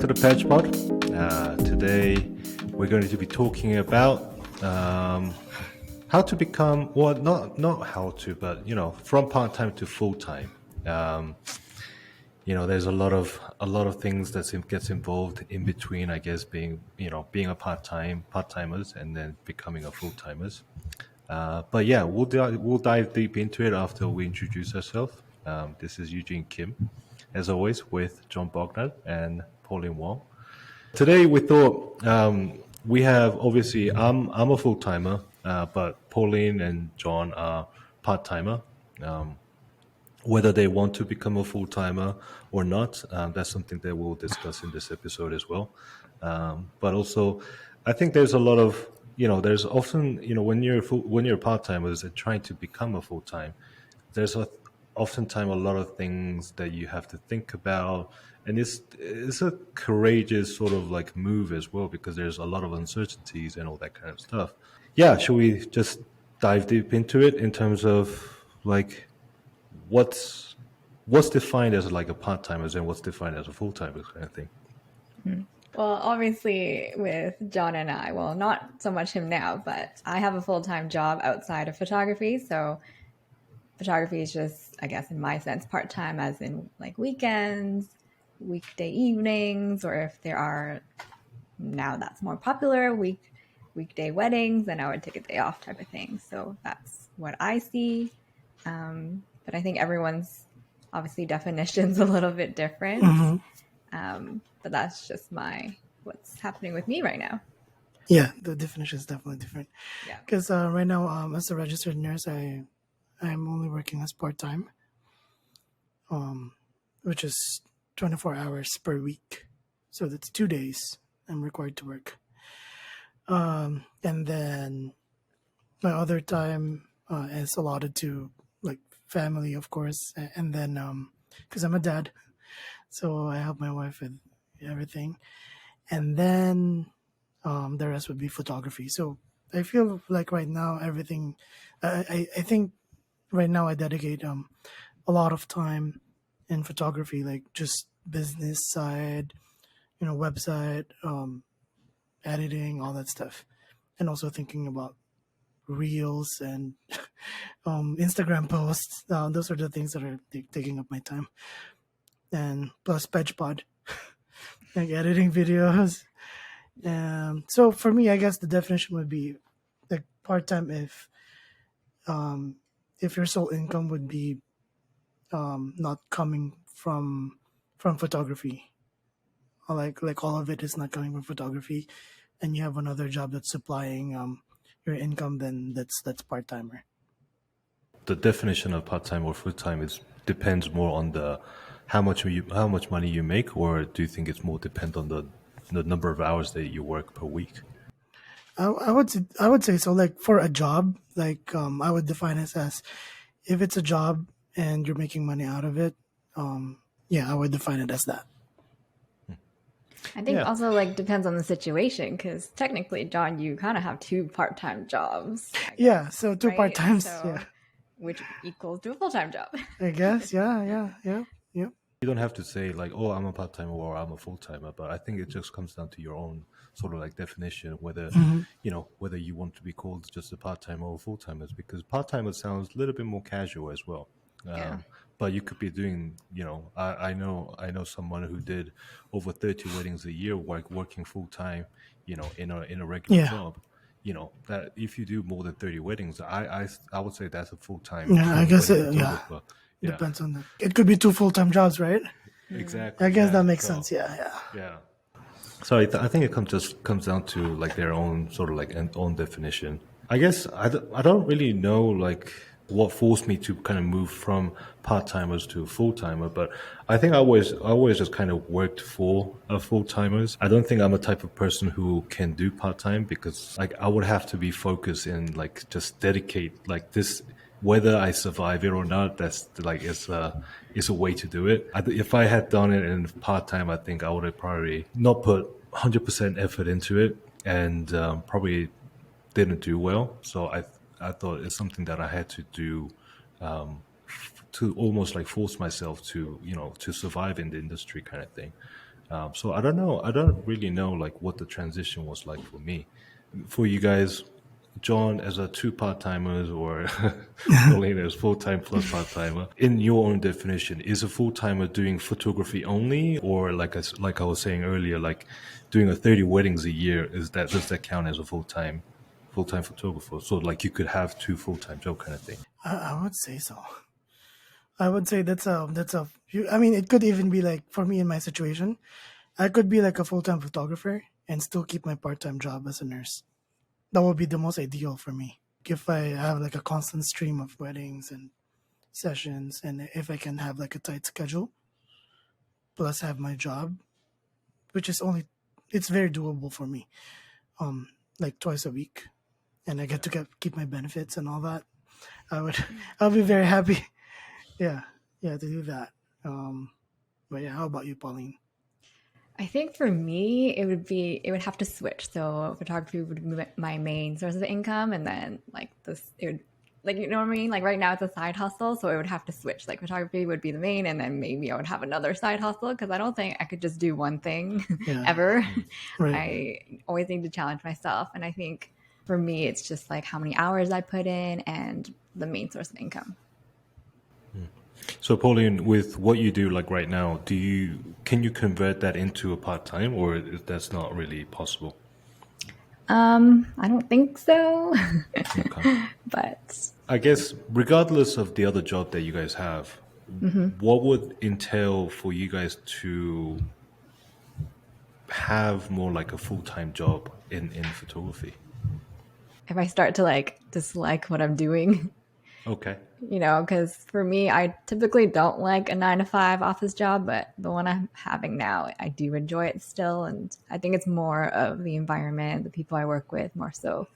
to the Patch Pod. Today we're going to be talking about how to become, well, not how to, but from part time to full time. There's a lot of things that gets involved in between. I guess being a part timers and then becoming a full timers. But yeah, we'll dive deep into it after we introduce ourselves. This is Eugene Kim, as always, with John Bogdan and Pauline Wong. Today we thought we have, obviously I'm a full timer, but Pauline and John are part timer. Whether they want to become a full timer or not, that's something that we'll discuss in this episode as well. But also, I think there's a lot of there's often when you're part timers and trying to become a full time, there's oftentimes a lot of things that you have to think about, and it's a courageous sort of like move as well, because there's a lot of uncertainties and all that kind of stuff. Yeah, should we just dive deep into it in terms of like what's defined as like a part timer and what's defined as a full timer kind of thing? Well, obviously with John and I, well, not so much him now, but I have a full-time job outside of photography. So photography is just, I guess, in my sense, part-time, as in like weekends, weekday evenings, or if there are, now that's more popular, weekday weddings, then I would take a day off type of thing. So that's what I see. But I think everyone's obviously definition's a little bit different. Mm-hmm. But that's just what's happening with me right now. Yeah, the definition is definitely different. Yeah. Because right now, as a registered nurse, I'm only working as part-time, which is 24 hours per week. So that's 2 days I'm required to work. And then my other time is allotted to like family, of course. And then because I'm a dad, so I help my wife with everything. And then the rest would be photography. So I feel like right now everything, I think right now I dedicate a lot of time in photography, like just business side, website, editing, all that stuff. And also thinking about reels and Instagram posts. Those are the things that are taking up my time. And plus Pedgepod, like editing videos. So for me, I guess the definition would be like part-time if your sole income would be not coming from photography, or like all of it is not coming from photography, and you have another job that's supplying your income, then that's part-timer. The definition of part time or full time depends more on the how much money you make, or do you think it's more depend on the number of hours that you work per week? I would say so. Like for a job, like I would define it as if it's a job and you're making money out of it. I would define it as that. I think also like depends on the situation, because technically, John, you kind of have 2 part-time jobs. Yeah, so 2 right? part-times, So, yeah. Which equals to a full-time job. I guess, yeah. You don't have to say like, oh, I'm a part timer or I'm a full timer, but I think it just comes down to your own sort of like definition, whether whether you want to be called just a part timer or full timers, because part timer sounds a little bit more casual as well. But you could be doing, I know someone who did over 30 weddings a year, working full time, in a regular job. That if you do more than 30 weddings, I would say that's a full time. Yeah, I guess depends on that. It could be 2 full-time jobs, right? Exactly. I guess that makes sense. Yeah. So I think it comes down to like their own sort of like own definition. I guess I don't really know like what forced me to kind of move from part-timers to full-timer, but I think I always just kind of worked for full-timers. I don't think I'm a type of person who can do part-time, because like I would have to be focused and like just dedicate like this, whether I survive it or not. That's like it's a way to do it. If I had done it in part-time, I think I would have probably not put 100% effort into it, and probably didn't do well. So I thought it's something that I had to do to almost like force myself to, to survive in the industry kind of thing. So I don't know. I don't really know like what the transition was like for me. For you guys, John as a two part timers or Pauline as full time plus part timer. In your own definition, is a full timer doing photography only, or like I was saying earlier, like doing 30 weddings a year? Does that count as a full time photographer? So like you could have two full time job kind of thing. I would say so. I would say I mean, it could even be like for me in my situation, I could be like a full time photographer and still keep my part time job as a nurse. That would be the most ideal for me. If I have like a constant stream of weddings and sessions, and if I can have like a tight schedule, plus have my job, which is only, it's very doable for me. Like twice a week, and I get to keep my benefits and all that. I would, I'll be very happy. Yeah, to do that. But yeah, how about you, Pauline? I think for me, it would have to switch. So photography would be my main source of income, and then like this, it would, like, you know what I mean? Like right now it's a side hustle, so it would have to switch. Like photography would be the main, and then maybe I would have another side hustle because I don't think I could just do one thing Yeah, ever. right. I always need to challenge myself, and I think for me, it's just like how many hours I put in and the main source of income. So Pauline, with what you do like right now, can you convert that into a part time, or that's not really possible? I don't think so, Okay. but I guess regardless of the other job that you guys have, what would entail for you guys to have more like a full time job in photography? if I start to like dislike what I'm doing, Okay. because for me, I typically don't like a 9 to 5 office job, but the one I'm having now, I do enjoy it still. And I think it's more of the environment, the people I work with, more so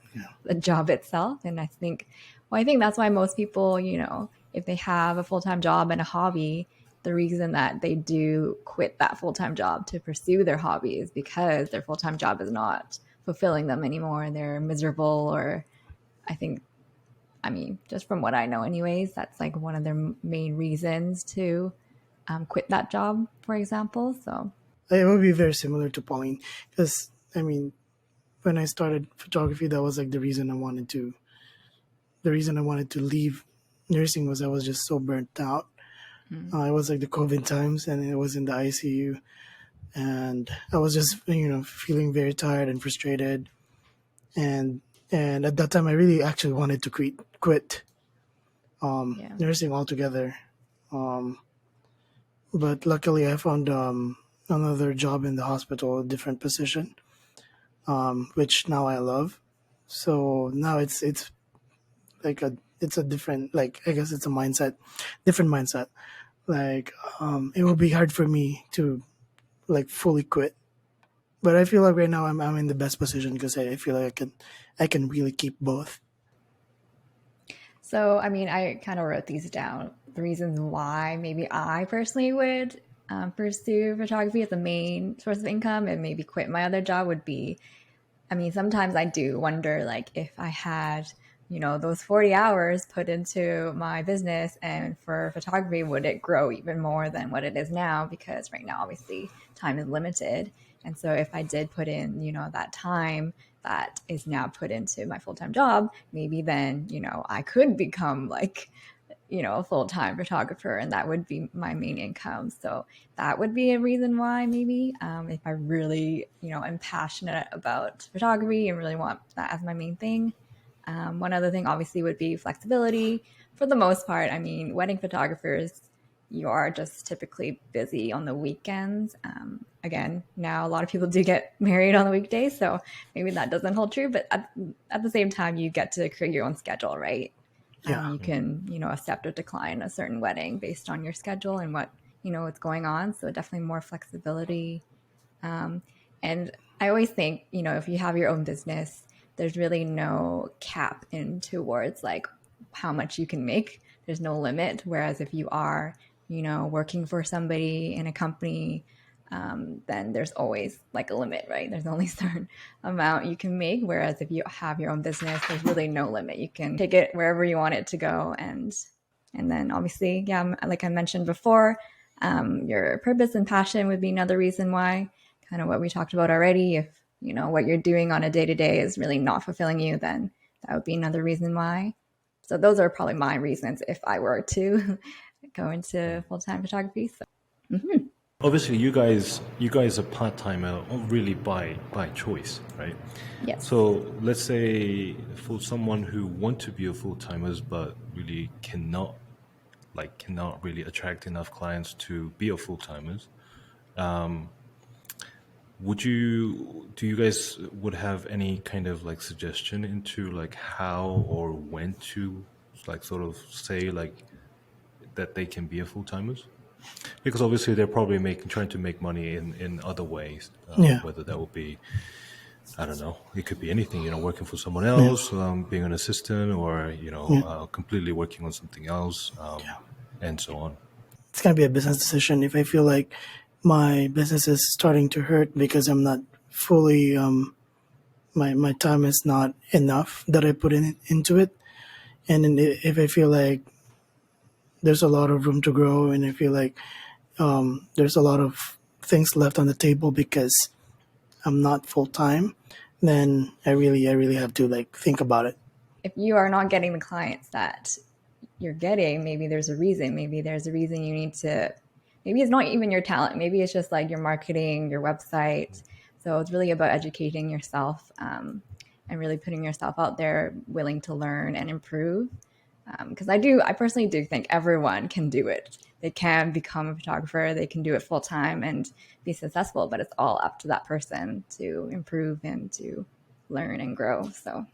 the job itself. And I think that's why most people, if they have a full-time job and a hobby, the reason that they do quit that full-time job to pursue their hobby is because their full-time job is not fulfilling them anymore and they're miserable. Or I think, just from what I know anyways, that's like one of their main reasons to quit that job, for example. So It would be very similar to Pauline because I mean, when I started photography, that was like the reason I wanted to leave nursing was I was just so burnt out. It was like the COVID times, and it was in the ICU, and I was just feeling very tired and frustrated, and at that time I really actually wanted to quit yeah. nursing altogether. But luckily I found another job in the hospital, a different position, which now I love. So now it's like it's a different, like, I guess it's a different mindset. Like it will be hard for me to like fully quit, but I feel like right now I'm in the best position because I feel like I can really keep both. So, I kind of wrote these down. The reasons why maybe I personally would pursue photography as a main source of income and maybe quit my other job would be, sometimes I do wonder, like, if I had, those 40 hours put into my business and for photography, would it grow even more than what it is now? Because right now, obviously, time is limited. And so if I did put in, that time that is now put into my full-time job, maybe then, I could become like, a full-time photographer and that would be my main income. So that would be a reason why maybe if I really, am passionate about photography and really want that as my main thing. One other thing obviously would be flexibility. For the most part, wedding photographers, you are just typically busy on the weekends. Again, now a lot of people do get married on the weekdays, so maybe that doesn't hold true. But at the same time, you get to create your own schedule, right? Yeah. You can, accept or decline a certain wedding based on your schedule and what's going on. So definitely more flexibility. And I always think, if you have your own business, there's really no cap in towards like how much you can make. There's no limit. Whereas if you are, working for somebody in a company, then there's always like a limit, right? There's only a certain amount you can make. Whereas if you have your own business, there's really no limit. You can take it wherever you want it to go. And then obviously, yeah, like I mentioned before, Your purpose and passion would be another reason why, kind of what we talked about already. If what you're doing on a day-to-day is really not fulfilling you, then that would be another reason why. So those are probably my reasons if I were to go into full-time photography. So Obviously, you guys are part-timer really by choice, right? yes. So let's say for someone who want to be a full-timers but really cannot really attract enough clients to be a full-timers, do you guys would have any kind of like suggestion into like how or when to like sort of say like that they can be a full-timers? Because obviously they're probably trying to make money in other ways, Yeah. whether that would be, I don't know, it could be anything, working for someone Yeah. else, being an assistant, or completely working on something else, and so on. It's gonna be a business decision. If I feel like my business is starting to hurt because I'm not fully my time is not enough that I put into it, and then if I feel like there's a lot of room to grow, and I feel like there's a lot of things left on the table because I'm not full time, then I really have to like think about it. If you are not getting the clients that you're getting, maybe there's a reason. Maybe there's a reason you need to, maybe it's not even your talent. Maybe it's just like your marketing, your website. So it's really about educating yourself and really putting yourself out there, willing to learn and improve. Because I personally do think everyone can do it. They can become a photographer, they can do it full time and be successful, but it's all up to that person to improve and to learn and grow. So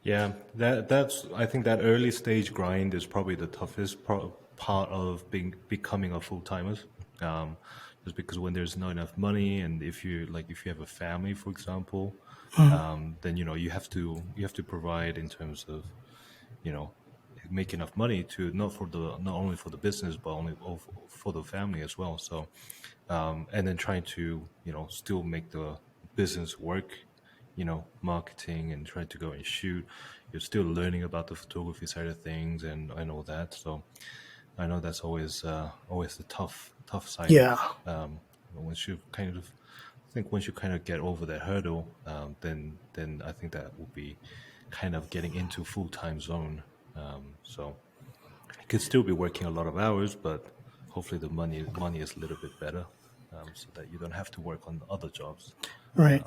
Yeah, that's I think that early stage grind is probably the toughest part of becoming a full timers. Just because when there's not enough money, and if you have a family, for example, then you have to provide in terms of you know make enough money to not only for the business but only for the family as well. So and then trying to still make the business work, marketing and trying to go and shoot. You're still learning about the photography side of things and all that. So I know that's always the tough side Yeah. of once you kind of I think once you kind of get over that hurdle, then I think that will be kind of getting into full-time zone. So you could still be working a lot of hours, but hopefully the money is a little bit better, so that you don't have to work on other jobs. Right.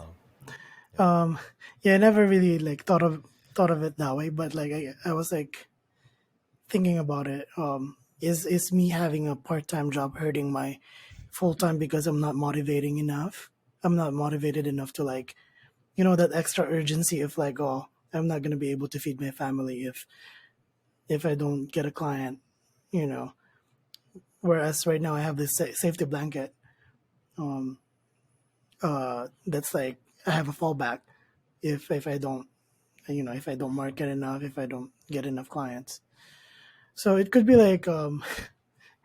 Yeah, I never really like thought of it that way, but like I was like thinking about it. Is me having a part-time job hurting my full-time because I'm not motivating enough? I'm not motivated enough to like, that extra urgency of like, oh, I'm not gonna be able to feed my family if I don't get a client, you know. Whereas right now I have this safety blanket. That's like I have a fallback if I don't, if I don't market enough, if I don't get enough clients. So it could be like,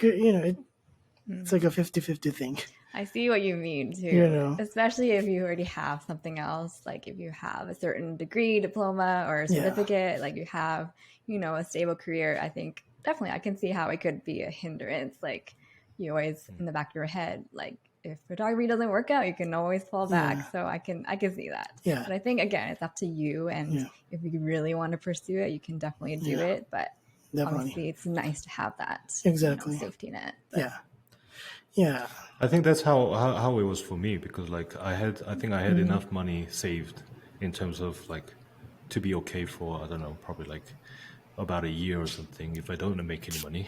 it's like a 50-50 thing. I see what you mean too, especially if you already have something else, like if you have a certain degree, diploma, or certificate, like you have, a stable career. I think definitely I can see how it could be a hindrance. Like you always in the back of your head, like if photography doesn't work out, you can always fall back. Yeah. So I can see that. Yeah. But I think again, it's up to you, and if you really want to pursue it, you can definitely do it. But obviously, it's nice to have that safety net. But, yeah. I think that's how it was for me, because like I think I had enough money saved in terms of like to be okay for, I don't know, probably like about a year or something if I don't make any money.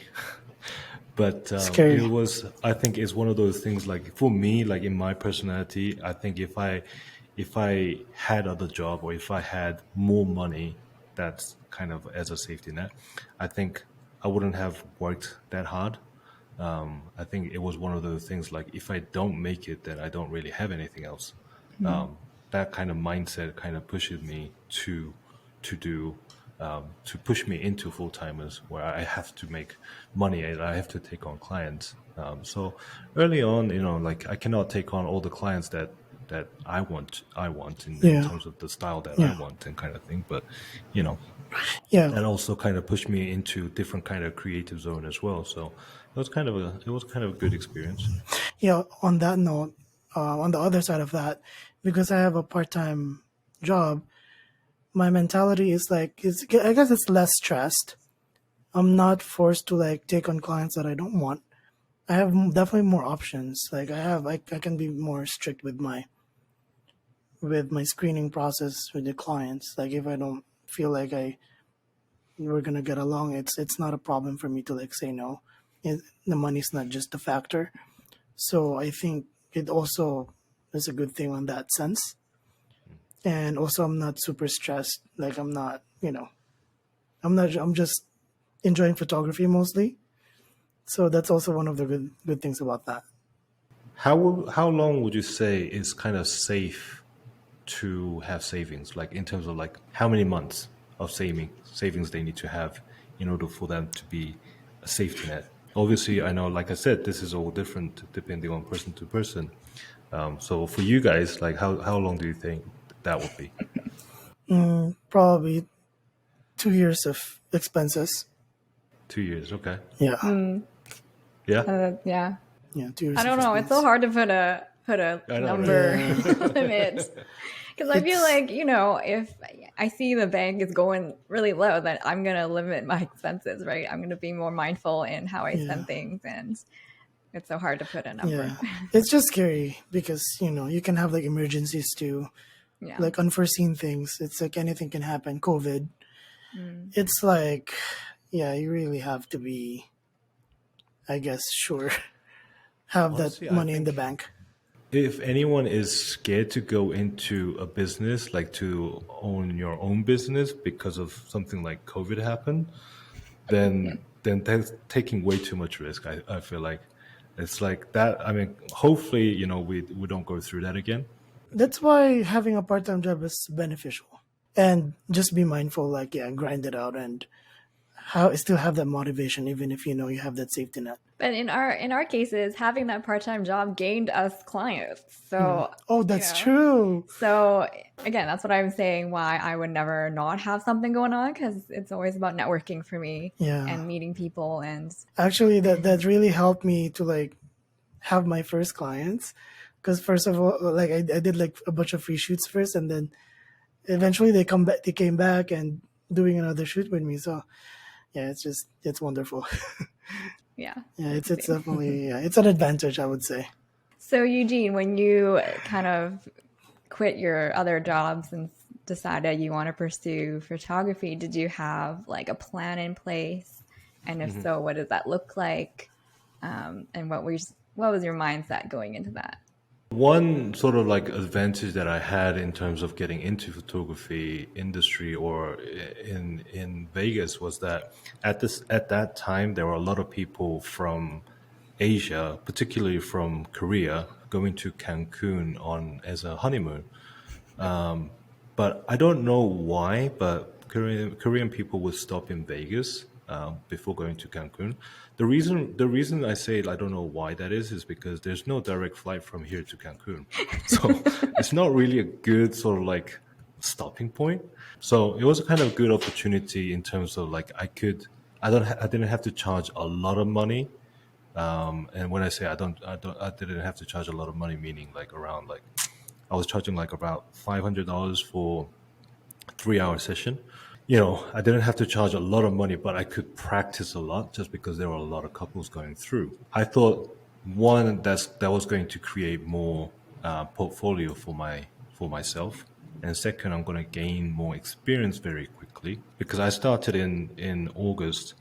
But I think it's one of those things, like for me, like in my personality, I think if I had other job, or if I had more money, that's kind of as a safety net, I think I wouldn't have worked that hard. I think it was one of those things, like if I don't make it, then I don't really have anything else. That kind of mindset kind of pushes me to push me into full timers, where I have to make money and I have to take on clients. So early on, like I cannot take on all the clients that I want in terms of the style that I want and kind of thing. But that also kind of pushed me into different kind of creative zone as well. So it was kind of a good experience. Yeah, on that note, on the other side of that, because I have a part-time job, my mentality is like, I guess it's less stressed. I'm not forced to like take on clients that I don't want. I have definitely more options. Like I can be more strict with my screening process with the clients. Like if I don't feel like we're gonna get along, it's not a problem for me to like say no. The money's not just a factor. So I think it also is a good thing on that sense. And also I'm not super stressed. Like I'm not, I'm just enjoying photography mostly. So that's also one of the good things about that. How long would you say is kind of safe to have savings? Like in terms of like how many months of savings they need to have in order for them to be a safety net? Obviously, I know, like I said, this is all different depending on person to person. So for you guys, like how long do you think that would be? Probably 2 years of expenses. 2 years, okay. Yeah. Yeah, Yeah. Yeah, 2 years I of don't know. It's so expenses. hard to put a I know, right? number Yeah. limit because I feel It's like if I see the bank is going really low, then I'm gonna limit my expenses, right? I'm gonna be more mindful in how I yeah. spend things, and it's so hard to put a number. Yeah. It's just scary because, you can have like emergencies too, Yeah. like unforeseen things. It's like anything can happen. COVID. Mm. It's like, yeah, you really have to be, I guess, sure, have that Honestly, I money in the think bank. if anyone is scared to go into a business, like to own your own business because of something like COVID happened, then that's taking way too much risk. I feel like it's like that. I mean, hopefully, we don't go through that again. That's why having a part time job is beneficial. And just be mindful, like, yeah, grind it out and still have that motivation, even if you have that safety net. But in our cases, having that part-time job gained us clients. So, Oh, you that's know, true. so again, that's what I'm saying why I would never not have something going on because it's always about networking for me Yeah. and meeting people and Actually, that really helped me to like have my first clients. Because first of all, like I did like a bunch of free shoots first, and then eventually they come back. They came back and doing another shoot with me. So yeah, it's wonderful. yeah. Yeah, it's definitely it's an advantage, I would say. So Eugene, when you kind of quit your other jobs and decided you want to pursue photography, did you have like a plan in place? And if so, what does that look like? And what was your mindset going into that? One sort of like advantage that I had in terms of getting into photography industry or in Vegas was that at that time there were a lot of people from Asia, particularly from Korea, going to Cancun on as a honeymoon. But I don't know why, but Korean people would stop in Vegas before going to Cancun. The reason I say I don't know why that is because there's no direct flight from here to Cancun, so it's not really a good sort of like stopping point. So it was a kind of good opportunity in terms of like I didn't have to charge a lot of money. And when I say I didn't have to charge a lot of money, meaning like around like I was charging like about $500 for 3 hour session. I didn't have to charge a lot of money, but I could practice a lot just because there were a lot of couples going through. I thought one that was going to create more portfolio for myself, and second, I'm going to gain more experience very quickly because I started in August.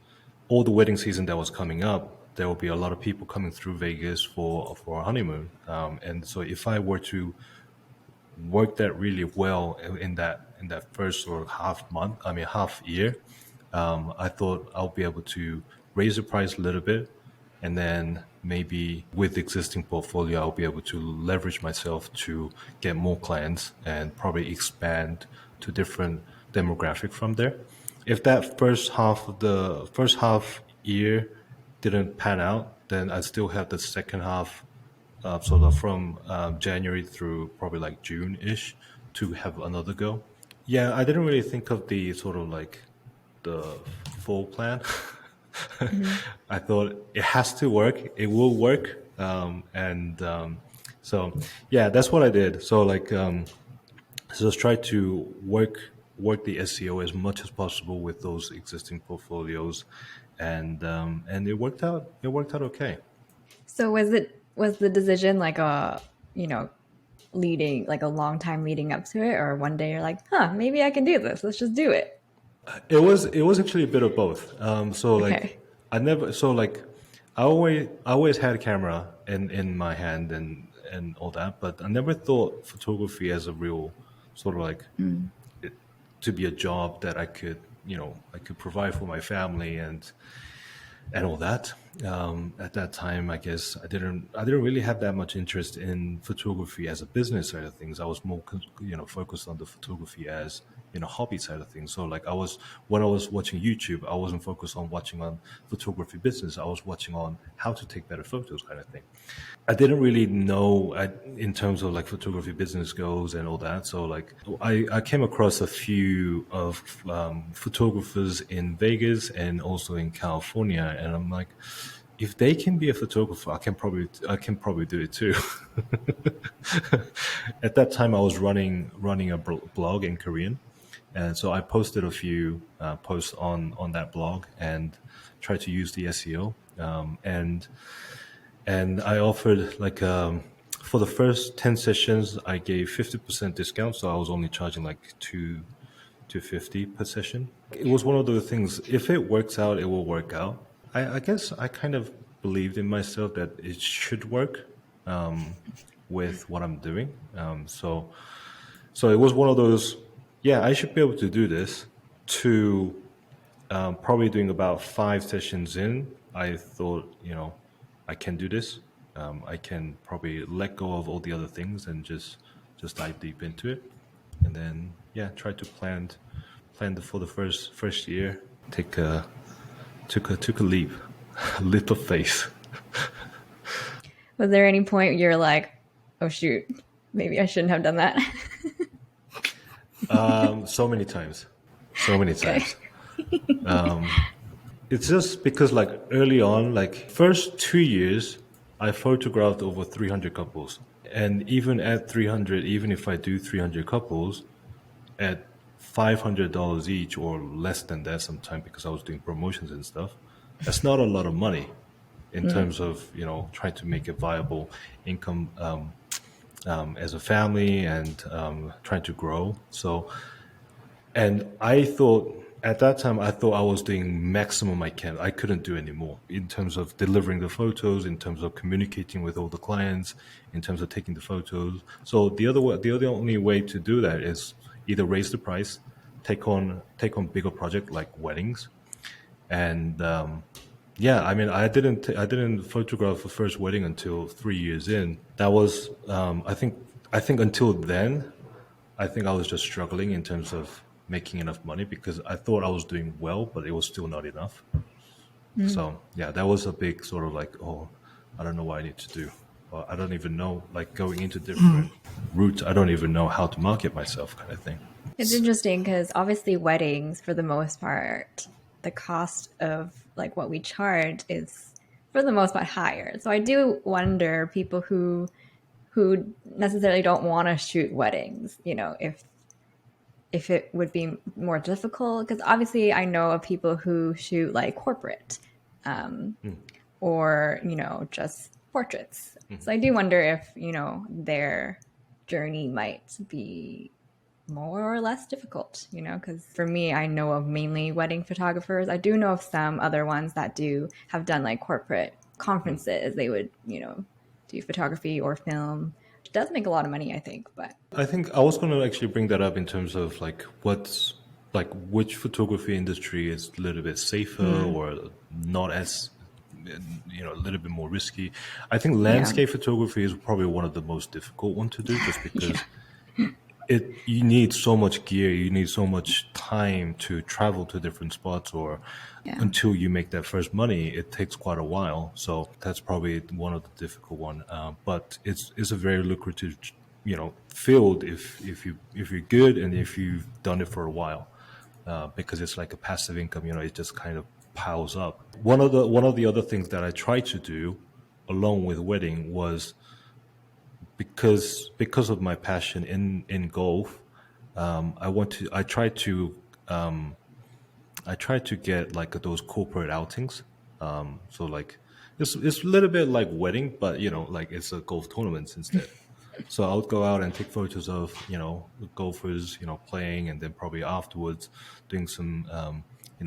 All the wedding season that was coming up, there will be a lot of people coming through Vegas for a honeymoon, and so if I were to worked that really well in that first sort of half year. I thought I'll be able to raise the price a little bit, and then maybe with the existing portfolio, I'll be able to leverage myself to get more clients and probably expand to different demographic from there. If that first half year didn't pan out, then I still have the second half sort of from January through probably like June-ish to have another go. Yeah, I didn't really think of the sort of like the full plan. Mhm. I thought it has to work. It will work. So yeah, that's what I did. So like, so just try to work the SEO as much as possible with those existing portfolios, and it worked out. It worked out okay. So was the decision like a, you know, leading like a long time leading up to it, or one day you're like, huh, maybe I can do this. Let's just do it. It was actually a bit of both. So like Okay. I never so like I always had a camera in my hand and all that, but I never thought photography as a real sort of like Mm. to be a job that I could provide for my family and all that. At that time, I guess I didn't really have that much interest in photography as a business side of things. I was more focused on the photography as hobby side of things. So like when I was watching YouTube, I wasn't focused on watching on photography business. I was watching on how to take better photos kind of thing. I didn't really know in terms of like photography business goals and all that. So like I came across a few of photographers in Vegas and also in California, and I'm like, if they can be a photographer, I can probably do it too. At that time, I was running a blog in Korean, and so I posted a few posts on that blog and tried to use the SEO. And I offered like for the first 10 sessions I gave 50% discount, so I was only charging like 250 per session. It was one of those things, if it works out, it will work out. I guess I kind of believed in myself that it should work with what I'm doing. So it was one of those, yeah, I should be able to do this. To probably doing about 5 sessions in, I thought, I can do this. I can probably let go of all the other things and just dive deep into it, and then yeah, try to for the first year. Took a leap, a leap of faith. Was there any point you're like, oh shoot, maybe I shouldn't have done that? So many times, so many Okay. times. It's just because like early on, like first 2 years, I photographed over 300 couples. And even at 300, even if I do 300 couples at $500 each or less than that sometimes because I was doing promotions and stuff, that's not a lot of money in Mm. terms of, trying to make a viable income as a family and trying to grow. So, and I thought at that time, I thought I was doing maximum I can. I couldn't do any more in terms of delivering the photos, in terms of communicating with all the clients, in terms of taking the photos. So the only way to do that is either raise the price, take on bigger project like weddings, and yeah, I mean, I didn't photograph the first wedding until 3 years in. That was I think until then I think I was just struggling in terms of making enough money because I thought I was doing well, but it was still not enough. Mm. So yeah, that was a big sort of like, oh, I don't know what I need to do. Or I don't even know, like going into different routes, I don't even know how to market myself kind of thing. It's interesting because obviously weddings, for the most part, the cost of like what we charge is for the most part higher. So I do wonder people who necessarily don't want to shoot weddings, if it would be more difficult, because obviously I know of people who shoot like corporate, um, or just portraits. So I do wonder if their journey might be more or less difficult, because for me, I know of mainly wedding photographers. I do know of some other ones that do have done like corporate conferences. They would do photography or film, which does make a lot of money, I think. But I think I was going to actually bring that up in terms of like which photography industry is a little bit safer or not as a little bit more risky. I think yeah. landscape photography is probably one of the most difficult one to do just Yeah. because you need so much gear, you need so much time to travel to different spots, or Yeah. until you make that first money, it takes quite a while. So that's probably one of the difficult one. But it's a very lucrative, field if you're good and if you've done it for a while, because it's like a passive income. It just kind of piles up. One of the other things that I tried to do along with wedding was because of my passion in golf. I tried to get like those corporate outings. So like it's a little bit like wedding, but like it's a golf tournament instead. So I would go out and take photos of the golfers playing, and then probably afterwards doing some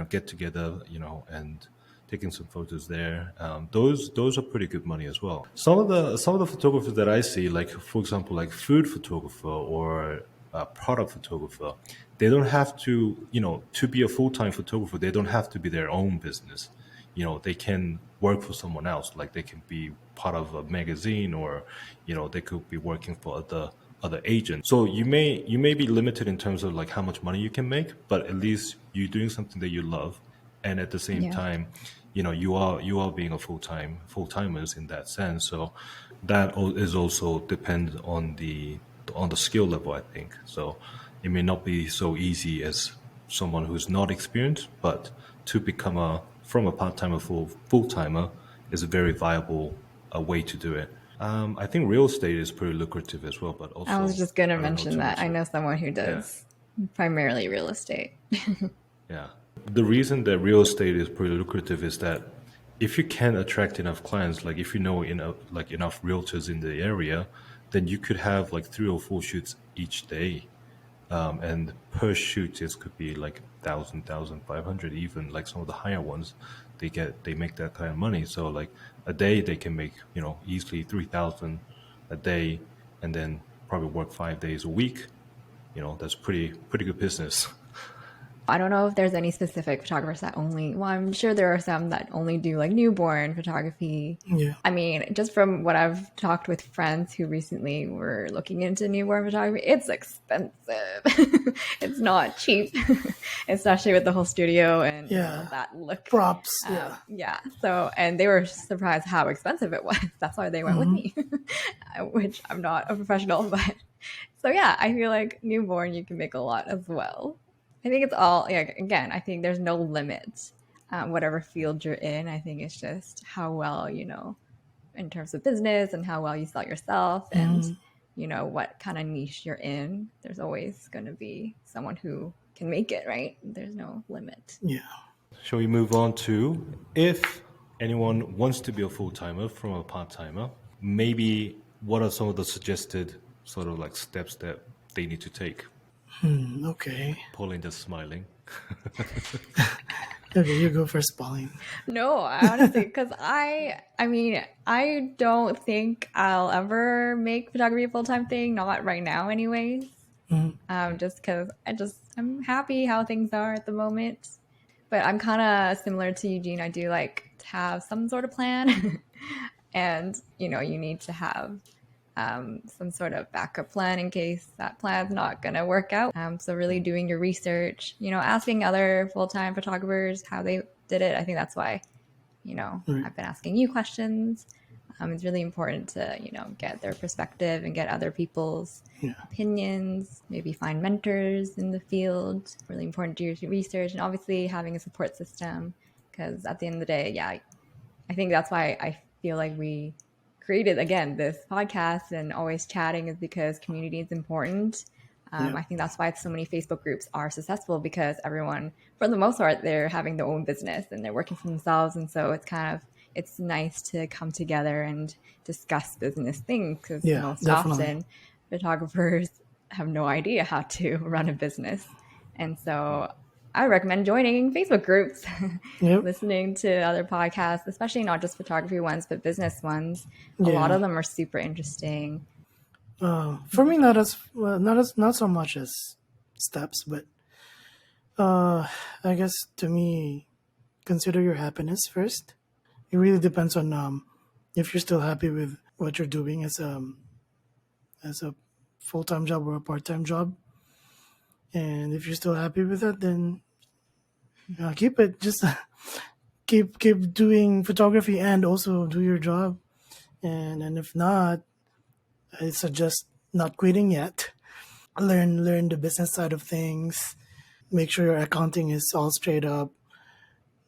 get together and taking some photos there. Those are pretty good money as well. Some of the photographers that I see, like for example, like food photographer or product photographer, they don't have to to be a full-time photographer. They don't have to be their own business. They can work for someone else. Like they can be part of a magazine, or they could be working for other agents. So you may be limited in terms of like how much money you can make, but at least you're doing something that you love, and at the same Yeah. time you are being a full-timers in that sense. So that is also dependent on the skill level, I think. So it may not be so easy as someone who's not experienced, but to become from a part-timer full-timer is a very viable way to do it. I think real estate is pretty lucrative as well, but I was also just going to I don't know mention too that. much. I know someone who Yeah. does primarily real estate. Yeah. The reason that real estate is pretty lucrative is that if you can attract enough clients, like if you know enough realtors in the area, then you could have like 3 or 4 shoots each day. And per shoot it could be like 1,500, even like some of the higher ones, they make that kind of money. So like a day they can make easily 3,000 a day, and then probably work 5 days a week. That's pretty good business. I don't know if there's any specific photographers that only, well, I'm sure there are some that only do like newborn photography. Yeah. I mean, just from what I've talked with friends who recently were looking into newborn photography, it's expensive. It's not cheap, especially with the whole studio and Yeah. that look. Props. Yeah. Yeah. So, and they were surprised how expensive it was. That's why they went with me, which I'm not a professional, but so yeah, I feel like newborn you can make a lot as well. I think it's all, yeah, again, I think there's no limit. Whatever field you're in, I think it's just how well, in terms of business and how well you sell yourself and, what kind of niche you're in. There's always going to be someone who can make it, right? There's no limit. Yeah. Shall we move on to, if anyone wants to be a full-timer from a part-timer, maybe what are some of the suggested sort of like steps that they need to take? Okay. Pauline just smiling. Okay, you go first, Pauline. No, honestly, because I mean, I don't think I'll ever make photography a full-time thing. Not right now, anyways. Just because I'm happy how things are at the moment. But I'm kind of similar to Eugene. I do like to have some sort of plan, and you need to have some sort of backup plan in case that plan's not going to work out. So really doing your research, asking other full-time photographers how they did it. I think that's why, I've been asking you questions. It's really important to, get their perspective and get other people's opinions, maybe find mentors in the field. Really important to do your research, and obviously having a support system, because at the end of the day, I think that's why I feel like we created, again, this podcast and always chatting, is because community is important. I think that's why so many Facebook groups are successful, because everyone, for the most part, they're having their own business and they're working for themselves. And so it's nice to come together and discuss business things, because most often photographers have no idea how to run a business. And so I recommend joining Facebook groups, listening to other podcasts, especially not just photography ones, but business ones. A lot of them are super interesting. For me, not so much as steps, but I guess to me, consider your happiness first. It really depends on if you're still happy with what you're doing as a full-time job or a part-time job. And if you're still happy with that, then keep it. Just keep doing photography and also do your job. And if not, I suggest not quitting yet. Learn the business side of things. Make sure your accounting is all straight up.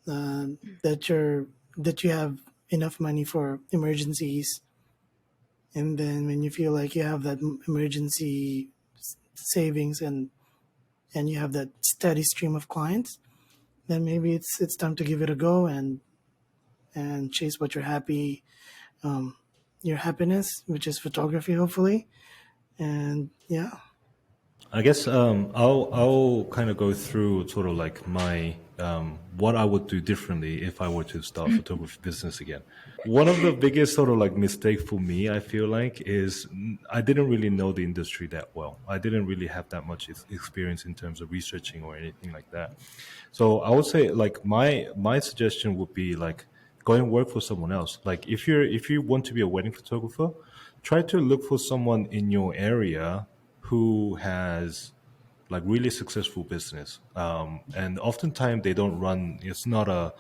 uh, that you have enough money for emergencies, and then when you feel like you have that emergency savings and you have that steady stream of clients, then maybe it's time to give it a go and chase what you're happy, your happiness, which is photography, hopefully. And yeah. I guess I'll kind of go through sort of like my what I would do differently if I were to start photography business again. One of the biggest sort of like mistake for me, I feel like, is I didn't really know the industry that well. I didn't really have that much experience in terms of researching or anything like that. So I would say like my suggestion would be like go and work for someone else. Like if you want to be a wedding photographer, try to look for someone in your area who has like really successful business. And oftentimes they don't run. It's not a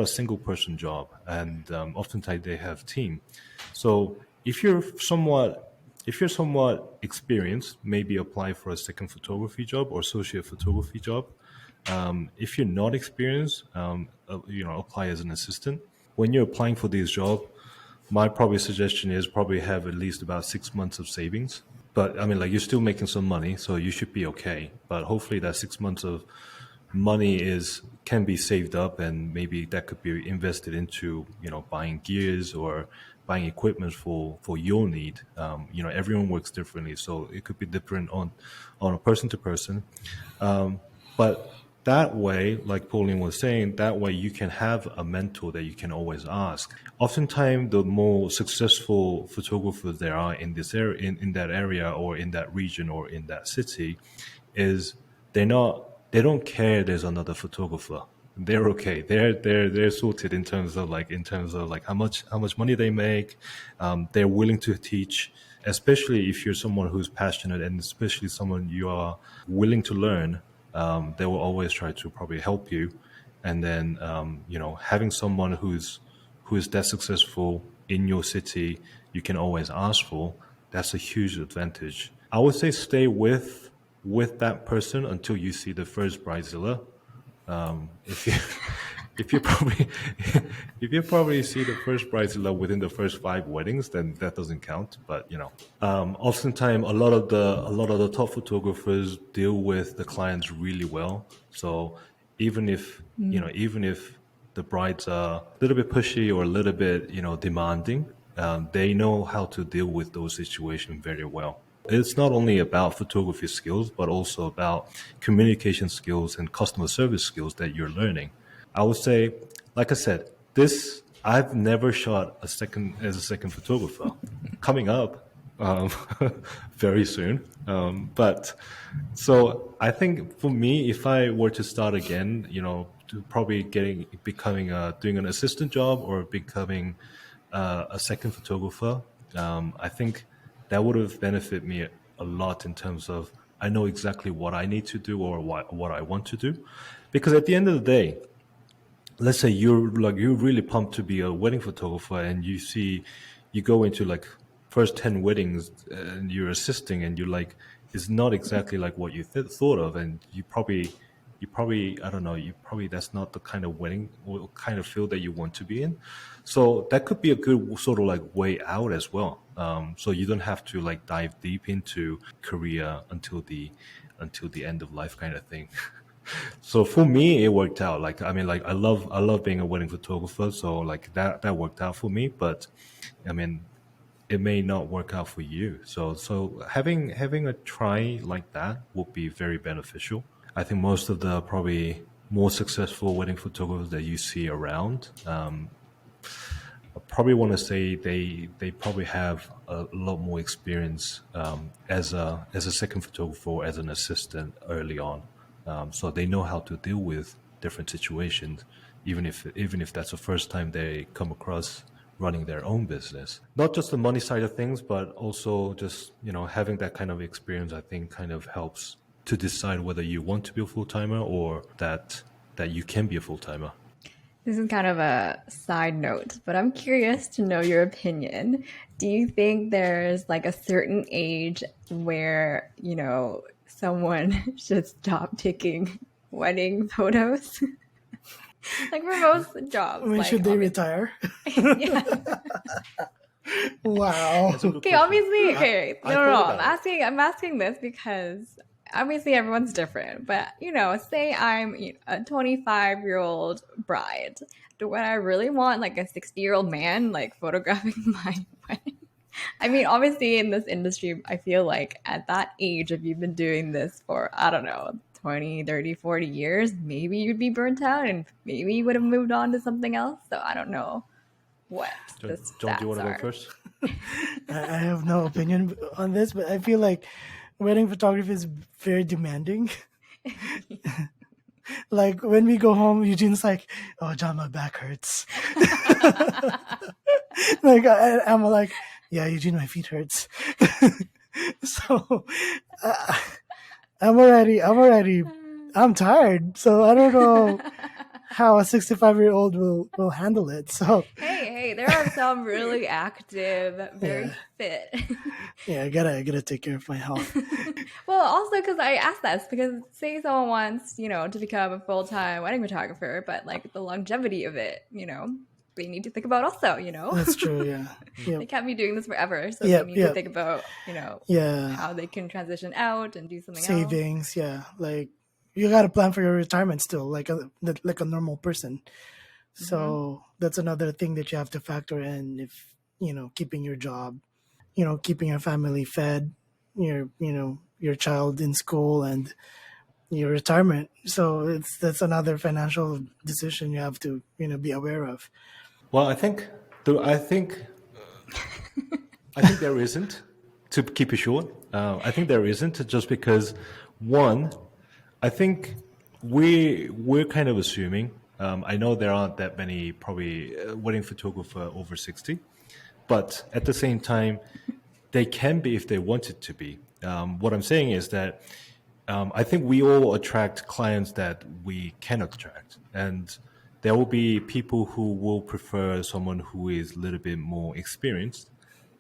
single person job, and oftentimes they have team. So if you're somewhat experienced, maybe apply for a second photography job or associate photography job. If you're not experienced, apply as an assistant. When you're applying for this job, my probably suggestion is probably have at least about 6 months of savings. But I mean, like you're still making some money, so you should be okay. But hopefully, that 6 months of money is can be saved up, and maybe that could be invested into buying gears or buying equipment for your need. Everyone works differently, so it could be different on a person to person. But that way, like Pauline was saying, that way you can have a mentor that you can always ask. Oftentimes, the more successful photographers there are in this area, in that area, or in that region, or in that city, is they don't care there's another photographer. They're okay. They're sorted in terms of like how much money they make. They're willing to teach, especially if you're someone who's passionate and especially someone you are willing to learn. They will always try to probably help you. And then having someone who is that successful in your city, you can always ask for. That's a huge advantage. I would say stay with that person until you see the first bridezilla. If you if you probably if you probably see the first bridezilla within the first 5 weddings, then that doesn't count. But oftentimes a lot of the top photographers deal with the clients really well. So even if the brides are a little bit pushy or a little bit demanding, they know how to deal with those situations very well. It's not only about photography skills, but also about communication skills and customer service skills that you're learning. I would say, like I said, this I've never shot a second photographer. Coming up very soon, but so I think for me, if I were to start again, to probably becoming doing an assistant job or becoming a second photographer, I think that would have benefited me a lot in terms of I know exactly what I need to do or what I want to do, because at the end of the day, let's say you're really pumped to be a wedding photographer and you go into like first 10 weddings and you're assisting and you're like it's not exactly like what you thought of, and you probably I don't know, you probably that's not the kind of wedding or kind of field that you want to be in. So that could be a good sort of like way out as well. So you don't have to like dive deep into career until the end of life kind of thing. So for me, it worked out. Like I mean, like I love being a wedding photographer. So like that worked out for me. But I mean, it may not work out for you. So having a try like that would be very beneficial. I think most of the probably more successful wedding photographers that you see around, I probably want to say they probably have a lot more experience as a second photographer or as an assistant early on, so they know how to deal with different situations, even if that's the first time they come across running their own business. Not just the money side of things, but also just having that kind of experience. I think kind of helps to decide whether you want to be a full timer or that you can be a full timer. This is kind of a side note, but I'm curious to know your opinion. Do you think there's like a certain age where, someone should stop taking wedding photos? Like for most jobs, When like should they retire? yeah. Wow. That's a good Okay, question. obviously, okay, I no. thought I'm about it. asking this because obviously everyone's different. But say I'm a 25-year-old bride. Do I really want like a 60-year-old man like photographing my wedding? I mean, obviously in this industry, I feel like at that age, if you've been doing this for, I don't know, 20, 30, 40 years, maybe you'd be burnt out and maybe you would have moved on to something else. So I don't know what the John, do you want stats to go are. first? I have no opinion on this, but I feel like wedding photography is very demanding. Like when we go home, Eugene's like, "Oh, John, my back hurts." Like I'm like, "Yeah, Eugene, my feet hurts." So uh, I'm tired. So I don't know how a 65-year-old will handle it. So Hey, there are some really active, very yeah, fit. yeah, I gotta take care of my health. Well, also because I asked this because say someone wants, to become a full-time wedding photographer, but like the longevity of it, they need to think about also, That's true. Yeah. they Yep. can't be doing this forever, so they Yep. need to Yep. think about, Yeah. how they can transition out and do something else. Savings. Yeah. Like you gotta plan for your retirement still, like a normal person. Hmm. So that's another thing that you have to factor in if keeping your job, keeping your family fed, your child in school and your retirement. So that's another financial decision you have to be aware of. Well, the, I think there isn't. To keep it short, I think there isn't just because one, I think we're kind of assuming. I know there aren't that many probably wedding photographer over 60, but at the same time, they can be if they wanted to be. What I'm saying is that I think we all attract clients that we can attract, and there will be people who will prefer someone who is a little bit more experienced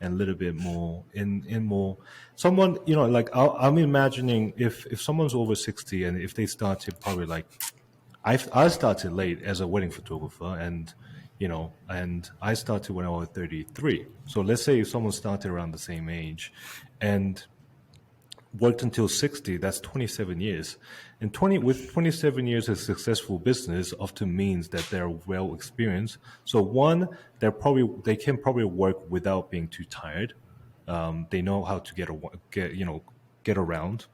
and a little bit more in more someone like I'm imagining if someone's over 60 and if they started probably like I started late as a wedding photographer, and I started when I was 33. So let's say if someone started around the same age, and worked until 60, that's 27 years. And 27 years of successful business often means that they're well experienced. So one, they can probably work without being too tired. They know how to get around.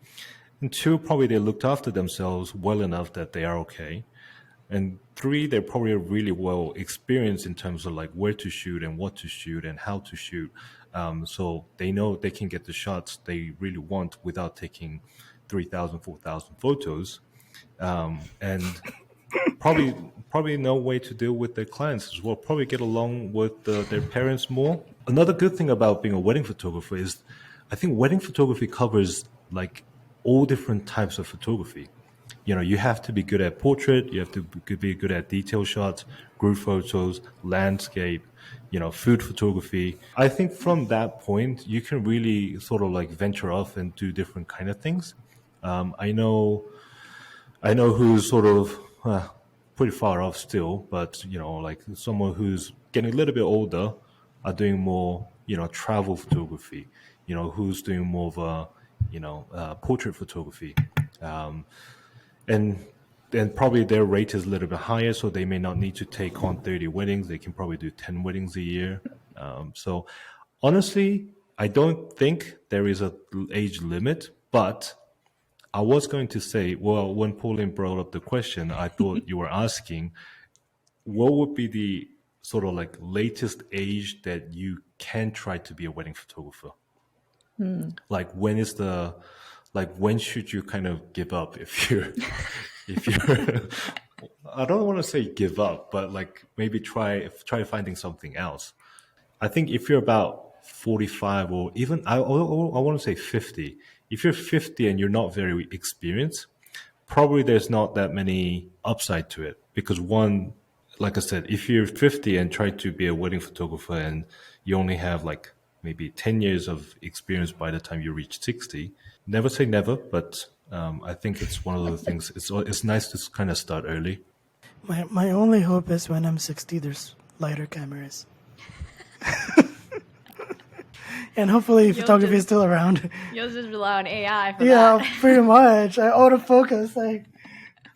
And two, probably they looked after themselves well enough that they are okay. And three, they're probably really well experienced in terms of like where to shoot and what to shoot and how to shoot. So they know they can get the shots they really want without taking 3,000, 4,000 photos. And probably know way to deal with their clients as well. Probably get along with their parents more. Another good thing about being a wedding photographer is I think wedding photography covers like all different types of photography. You have to be good at portrait, you have to be good at detail shots, group photos, landscape, food photography. I think from that point you can really sort of like venture off and do different kind of things. I know who's sort of pretty far off still, but like someone who's getting a little bit older are doing more, travel photography. Who's doing more of a, portrait photography, um, and and probably their rate is a little bit higher, so they may not need to take on 30 weddings. They can probably do 10 weddings a year. So honestly, I don't think there is a age limit, but I was going to say, well, when Pauline brought up the question, I thought you were asking what would be the sort of like latest age that you can try to be a wedding photographer? Like when should you kind of give up if you're I don't want to say give up, but like maybe try finding something else. I think if you're about 45 or even I want to say 50, if you're 50 and you're not very experienced, probably there's not that many upside to it because one, like I said, if you're 50 and try to be a wedding photographer and you only have like maybe 10 years of experience by the time you reach 60, never say never, but I think it's one of the things. It's nice to kind of start early. My only hope is when I'm 60, there's lighter cameras. And hopefully photography is still around. You'll just rely on AI for Yeah, that. pretty much. I autofocus, like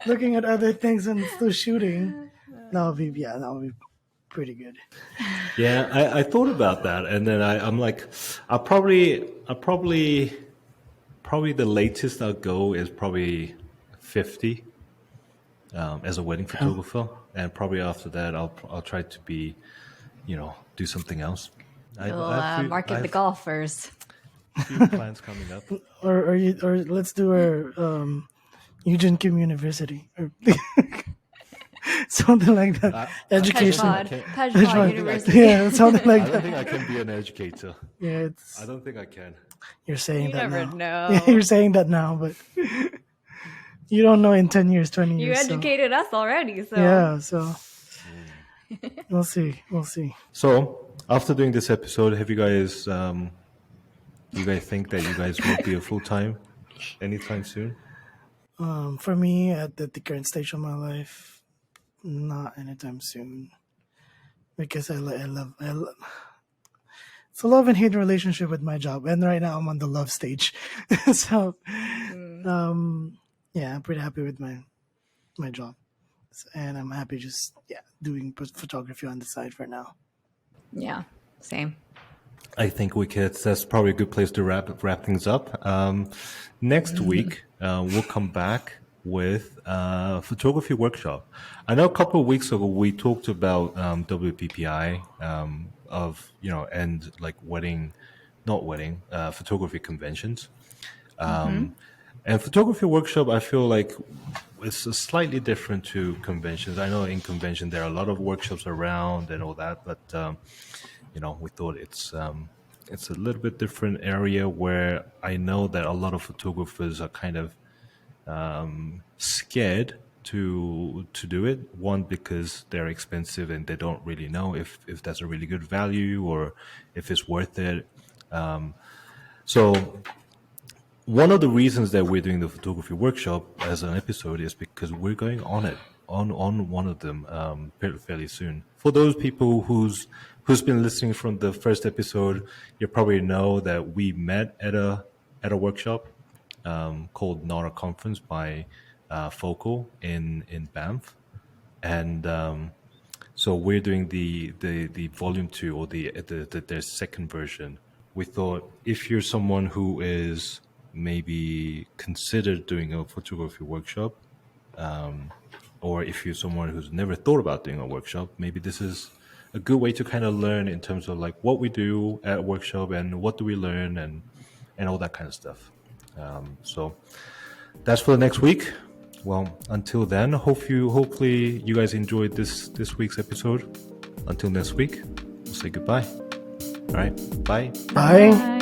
looking at other things and still shooting. That'll be pretty good. Yeah, I thought about that, and then I'm like, probably the latest I'll go is probably 50 as a wedding photographer, and probably after that I'll try to be, do something else. You'll market the golfers. Few plans coming up. Or let's do our Eugene Kim University or something like that. Education. Pejmod University. Yeah, something like I don't that. think I can be an educator. Yeah, I don't think I can. you're saying You that never now. know. Yeah, you're saying that now, but you don't know in 10 years, 20 You years. so- educated us already, so Yeah, so we'll see. So after doing this episode, have you guys? Do you guys think that you guys will be a full time anytime soon? For me, at the current stage of my life, not anytime soon, because I love it's a love and hate relationship with my job, and right now I'm on the love stage. So, yeah, I'm pretty happy with my job, and I'm happy just doing photography on the side for now. yeah, same. I think that's probably a good place to wrap things up. Next week, we'll come back with a photography workshop. I know a couple of weeks ago we talked about WPPI and like photography conventions. And photography workshop, I feel like it's slightly different to conventions. I know in convention there are a lot of workshops around and all that, but we thought it's a little bit different area where I know that a lot of photographers are kind of scared to do it. One, because they're expensive and they don't really know if that's a really good value or if it's worth it. So one of the reasons that we're doing the photography workshop as an episode is because we're going on one of them fairly soon. For those people who's been listening from the first episode, you probably know that we met at a workshop called Not a Conference by Focal in Banff, and so we're doing the volume 2 or the second version. We thought if you're someone who is maybe considered doing a photography workshop, or if you're someone who's never thought about doing a workshop, maybe this is a good way to kind of learn in terms of like what we do at a workshop and what do we learn and all that kind of stuff. So that's for the next week. Well, until then, hopefully you guys enjoyed this week's episode. Until next week, we'll say goodbye. All right, bye. Bye.